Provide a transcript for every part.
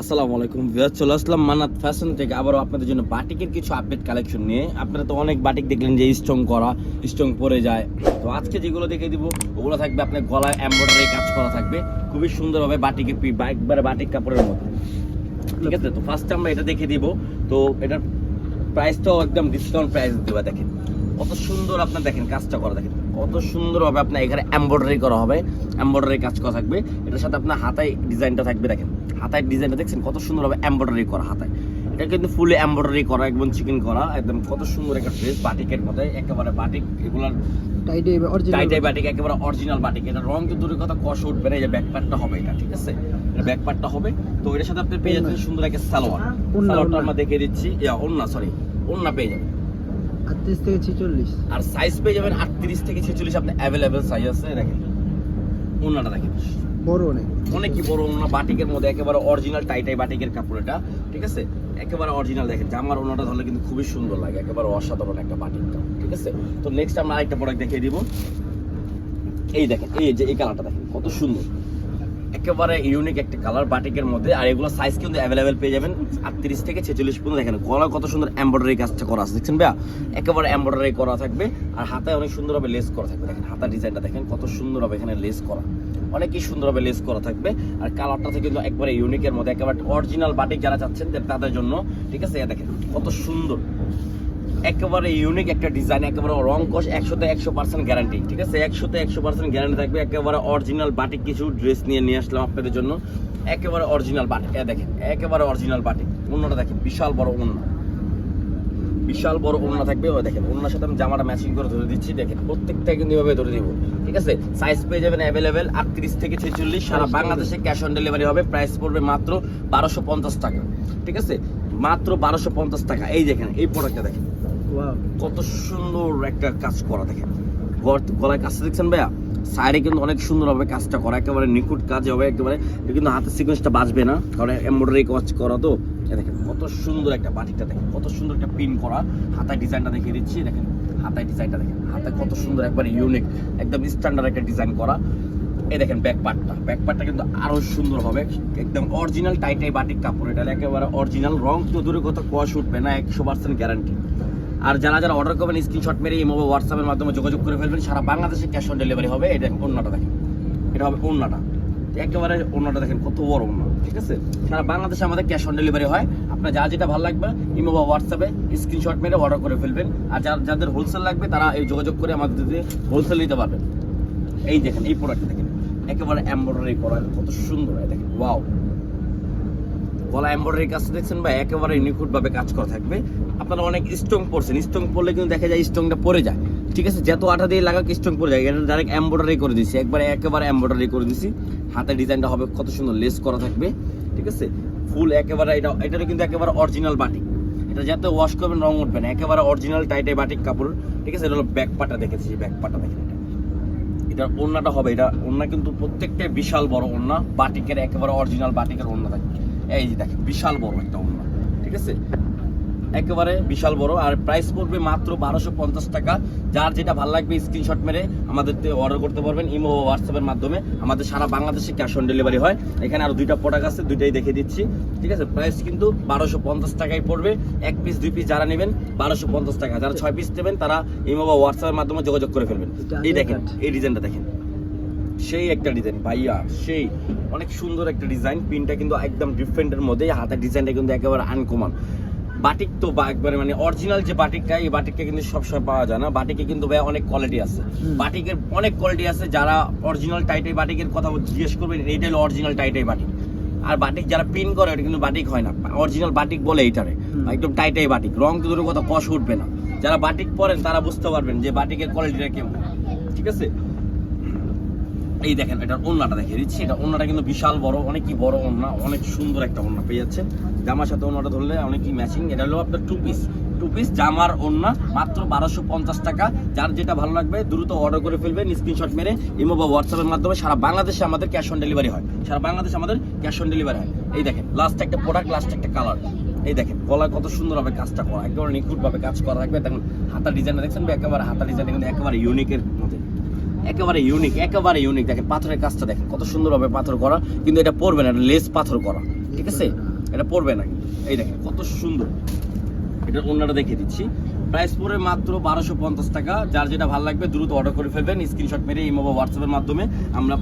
আসসালামু আলাইকুম ভিউয়ার, চলে আসলাম মান্নাত ফ্যাশন থেকে আবারও আপনাদের জন্য বাটিকের কিছু আপডেট কালেকশন নিয়ে। আপনারা তো অনেক বাটিক দেখলেন যে স্ট্রং পরে যায়, তো আজকে যেগুলো দেখে দিব ওগুলো থাকবে আপনার গলায় এমব্রয়ডারি কাজ করা থাকবে খুবই সুন্দরভাবে বাটিকের একবারে বাটিক কাপড়ের মতো। ঠিক আছে, তো ফার্স্টে আমরা এটা দেখে দিব। তো এটার প্রাইসটাও একদম ডিসকাউন্ট প্রাইস দেওয়া। দেখেন কত সুন্দর, আপনার দেখেন কাজটা করা, দেখেন কত সুন্দরভাবে আপনার এখানে এমব্রয়ডারি করা হবে, এমব্রয়ডারি কাজ করা থাকবে। এটার সাথে আপনার হাতায় ডিজাইনটা থাকবে, দেখেন হাতায় ডিজাইনটা দেখছেন কত সুন্দরভাবে এমব্রয়ডারি করা হাতায়। এটা কিন্তু ফুলি এমব্রয়ডারি করা, একদম চিকেন করা, একদম কত সুন্দর একটা ড্রেস বাটিকের মধ্যে, একেবারে বাটিক। এগুলার টাইটাই বাটিক, একেবারে অরিজিনাল বাটিক। এটা রং তো দূরের কথা, কষ উঠবে না। এই যে ব্যাক পার্টটা হবে এটা, ঠিক আছে, এটা ব্যাক পার্টটা হবে। তো এটার সাথে আপনি পেয়ে যাচ্ছেন সুন্দর একটা সালোয়ারটা আমরা দেখিয়ে দিচ্ছি। ওন্না পেয়ে যাবেন 38 থেকে 46, আর সাইজ পেয়ে যাবেন 38 থেকে 46। আপনি অ্যাভেলেবেল সাইজ আছে। দেখেন ওন্নাটা দেখেন বড় অনেকই বড় ওন্না, বাটিকের মধ্যে একেবারে অরিজিনাল টাইটাই বাটিকের কাপড় এটা, ঠিক আছে, একেবারে অরিজিনাল। দেখেন জামার ওন্নাটা ধরলে কিন্তু খুবই সুন্দর লাগে, একেবারে অসাধারণ একটা বাটিকটা, ঠিক আছে। তো নেক্সট আমরা আরেকটা প্রোডাক্ট দেখিয়ে দিব। এই দেখেন, এই যে এই কালারটা দেখেন কত সুন্দর, একেবারে ইউনিক একটা কালার বাটিকের মধ্যে। আর এগুলো সাইজ কিন্তু অ্যাভেলেবেল পেয়ে যাবেন 38 থেকে 46 পর্যন্ত। দেখেন গলা কত সুন্দর এমব্রয়ডারি কাজটা করা আছে, দেখছেন ভাইয়া, একেবারে এমব্রয়ডারি করা থাকবে। আর হাতায় অনেক সুন্দরভাবে লেস করা থাকবে। দেখেন হাতার ডিজাইনটা দেখেন কত সুন্দরভাবে এখানে লেস করা, অনেকই সুন্দরভাবে লেস করা থাকবে। আর কালারটা থেকে কিন্তু একবারে ইউনিকের মধ্যে, একেবারে অরিজিনাল বাটিক যারা চাচ্ছেন তাদের জন্য, ঠিক আছে। দেখেন কত সুন্দর, একেবারে ইউনিক একটা ডিজাইন, একেবারে রং কষ 100% গ্যারান্টি, ঠিক আছে, 100% গ্যারান্টি থাকবে। একেবারে অরিজিনাল বাটিক কিছু ড্রেস নিয়ে আসলাম আপনাদের জন্য, একেবারে অরিজিনাল বাটিক। দেখেন একেবারে অরিজিনাল বাটিক। ওন্নাটা দেখেন বিশাল বড় ওন্না, বিশাল বড় ওন্না থাকবে। ও দেখেন ওন্নার সাথে আমি জামাটা ম্যাচিং করে ধরে দিচ্ছি, দেখেন প্রত্যেকটা কিন্তু এভাবে ধরে দিব, ঠিক আছে। সাইজ পেয়ে যাবেন অ্যাভেলেবেল 38 থেকে 46। সারা বাংলাদেশে ক্যাশ অন ডেলিভারি হবে। প্রাইস পড়বে মাত্র 1250 টাকা, ঠিক আছে, মাত্র 1250 টাকা। এই দেখেন এই প্রোডাক্টটা দেখেন কত সুন্দর একটা কাজ করা, দেখেন গলায় কাজটা দেখছেন ভাইয়া, সাইডে কিন্তু অনেক সুন্দর হবে কাজটা করা, একেবারে নিখুঁত কাজ হবে একেবারে। কিন্তু হাতের সিকোয়েন্সটা বাঁচবে না, কারণ এমব্রয়ডারি কাজ করা। তো দেখেন কত সুন্দর একটা বাটিকটা, দেখেন কত সুন্দর একটা পিন করা। হাতায় ডিজাইনটা দেখিয়ে দিচ্ছি, দেখেন হাতায় ডিজাইনটা দেখেন, হাতায় কত সুন্দর একবারে ইউনিক একদম স্ট্যান্ডার্ড একটা ডিজাইন করা। এই দেখেন ব্যাক পার্টটা কিন্তু আরো সুন্দর হবে, একদম অরিজিনাল টাইটাই বাটিক কাপড়। এটা একেবারে অরিজিনাল, রং তো দূরের কথা কষ উঠবে না, 100% গ্যারান্টি। আর যারা অর্ডার করবেন স্ক্রিনশট মেরে ইমো বা হোয়াটসঅ্যাপের মাধ্যমে যোগাযোগ করে ফেলবেন। সারা বাংলাদেশে ক্যাশ অন ডেলিভারি হবে। এটা ওন্নাটা দেখেন, এটা হবে ওন্নাটা, একেবারে ওন্নাটা দেখেন কত বড় ওন্না, ঠিক আছে। সারা বাংলাদেশে আমাদের ক্যাশ অন ডেলিভারি হয়। আপনার যেটা ভালো লাগবে ইমো বা হোয়াটসঅ্যাপে স্ক্রিনশট মেরে অর্ডার করে ফেলবেন। আর যাদের হোলসেল লাগবে তারা এই যোগাযোগ করে আমাদের দিয়ে হোলসেল নিতে পারবেন। এই দেখেন এই প্রোডাক্টটা দেখেন, একেবারে এমব্রয়ডারি করা, কত সুন্দর দেখেন, ওয়াও। গলা এমব্রয়ডারি কাজটা দেখছেন ভাই, একেবারে নিখুঁত ভাবে কাজ করা থাকবে। আপনারা অনেক স্ট্রং পড়ছেন, স্ট্রং পড়লে কিন্তু দেখা যায় স্ট্রংটা পড়ে যায়, ঠিক আছে, যত আঠা দিয়ে লাগাক স্ট্রং পড়ে যায়। এটা ডাইরেক্ট এমব্রয়ডারি করে দিচ্ছি, একেবারে এমব্রয়ডারি করে দিচ্ছি। হাতের ডিজাইনটা হবে কত সুন্দর লেস করা থাকবে, ঠিক আছে, ফুল একেবারে। এটা কিন্তু একেবারে অরিজিনাল বাটিক। এটা যাতে ওয়াশ করবেন রং উঠবে না, একেবারে অরিজিনাল টাইটাই বাটিক কাপড়, ঠিক আছে। এটা হলো ব্যাক পার্টটা দেখেছি, ব্যাক পার্টটা দেখেন, এটা ওন্নাটা হবে। এটা ওন্না কিন্তু প্রত্যেকটাই বিশাল বড় ওন্না, বাটিকের একেবারে অরিজিনাল বাটিকের ওন্না থাকবে। এই যে দেখেন বিশাল বড় একটা ওন্না, ঠিক আছে, একেবারে বিশাল বড়। আর প্রাইস পড়বে মাত্র 1250 টাকা। যার যেটা ভালো লাগবে স্ক্রিনশট মেরে আমাদের অর্ডার করতে পারবেন ইমো ও হোয়াটসঅ্যাপের মাধ্যমে। আমাদের সারা বাংলাদেশে ক্যাশ অন ডেলিভারি হয়। এখানে আরো দুইটা প্রোডাক্ট আছে, দুইটাই দেখে দিচ্ছি, ঠিক আছে। প্রাইস কিন্তু 1250 টাকাই পড়বে। 1 পিস 2 পিস যারা নেবেন 1250 টাকা, যারা 6 পিস নেবেন তারা ইমো বা হোয়াটসঅ্যাপের মাধ্যমে যোগাযোগ করে ফেলবেন। এই দেখেন এই ডিজাইনটা দেখেন, সেই একটা ডিজাইন ভাইয়া, সেই অনেক সুন্দর একটা ডিজাইন। পিনটা কিন্তু একদম ডিফারেন্টের মধ্যে, হাতের ডিজাইনটা কিন্তু একেবারে আনকমন। বাটিক তো একবারে মানে অরিজিনাল যে বাটিকটা, এই বাটিকটা কিন্তু সবসময় পাওয়া যায় না। বাটিকে কিন্তু ভাই অনেক কোয়ালিটি আছে, বাটিকের অনেক কোয়ালিটি আছে। যারা অরিজিনাল টাইটাই বাটিকের কথা জিজ্ঞেস করবেন, এইটা হলো অরিজিনাল টাইটাই বাটিক। আর বাটিক যারা পিন করে এটা কিন্তু বাটিক হয় না, অরিজিনাল বাটিক বলে এইটারে, একদম টাইটাই বাটিক। রং তো দূরের কথা কষ উঠবে না। যারা বাটিক পরেন তারা বুঝতে পারবেন যে বাটিকের কোয়ালিটিটা কেমন, ঠিক আছে। এই দেখেন এটার ওন্নাটা দেখিয়ে দিচ্ছি, এটা ওন্নাটা কিন্তু বিশাল বড়, অনেকই বড় ওন্না, অনেক সুন্দর একটা ওন্না পেয়ে যাচ্ছে। জামার সাথে ওন্নাটা ধরলে অনেকই ম্যাচিং। এটা হলো আপনার টু পিস জামার ওন্না, মাত্র 1250 টাকা। যার যেটা ভালো লাগবে দ্রুত অর্ডার করে ফেলবেন স্ক্রিনশট মেরে ইমো বা হোয়াটসঅ্যাপের মাধ্যমে। সারা বাংলাদেশে আমাদের ক্যাশ অন ডেলিভারি হয়, সারা বাংলাদেশে আমাদের ক্যাশ অন ডেলিভারি হয়। এই দেখেন লাস্ট একটা প্রোডাক্ট, লাস্ট একটা কালার। এই দেখেন গলায় কত সুন্দর হবে কাজটা করা, একেবারে নিখুঁত ভাবে কাজ করা থাকবে। দেখেন হাতার ডিজাইনটা দেখছেন, একেবারে হাতার ডিজাইনটা কিন্তু একেবারে ইউনিকের মধ্যে, একেবারে ইউনিক। দেখেন পাথরের কাজটা দেখেন কত সুন্দর হবে পাথর করা, কিন্তু এটা পড়বে না, এটা লেস পাথর করা, ঠিক আছে। এটা পড়বে না কিন্তু। এই দেখেন কত সুন্দর, এটার অন্যটা দেখিয়ে দিচ্ছি। প্রাইস পড়ে মাত্র 1250 টাকা। যার যেটা ভালো লাগবে দ্রুত অর্ডার করে ফেলবেন, স্ক্রিনশট মেরে ইমো বা হোয়াটসঅ্যাপের মাধ্যমে। আমরা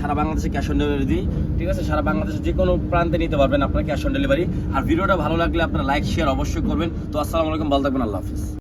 সারা বাংলাদেশে ক্যাশ অন ডেলিভারি দিই, ঠিক আছে? সারা বাংলাদেশে যে কোনো প্রান্তে নিতে পারবেন আপনারা ক্যাশ অন ডেলিভারি। আর ভিডিওটা ভালো লাগলে আপনারা লাইক শেয়ার অবশ্যই করবেন। তো আসসালামু আলাইকুম, ভালো থাকবেন, আল্লাহ হাফিজ।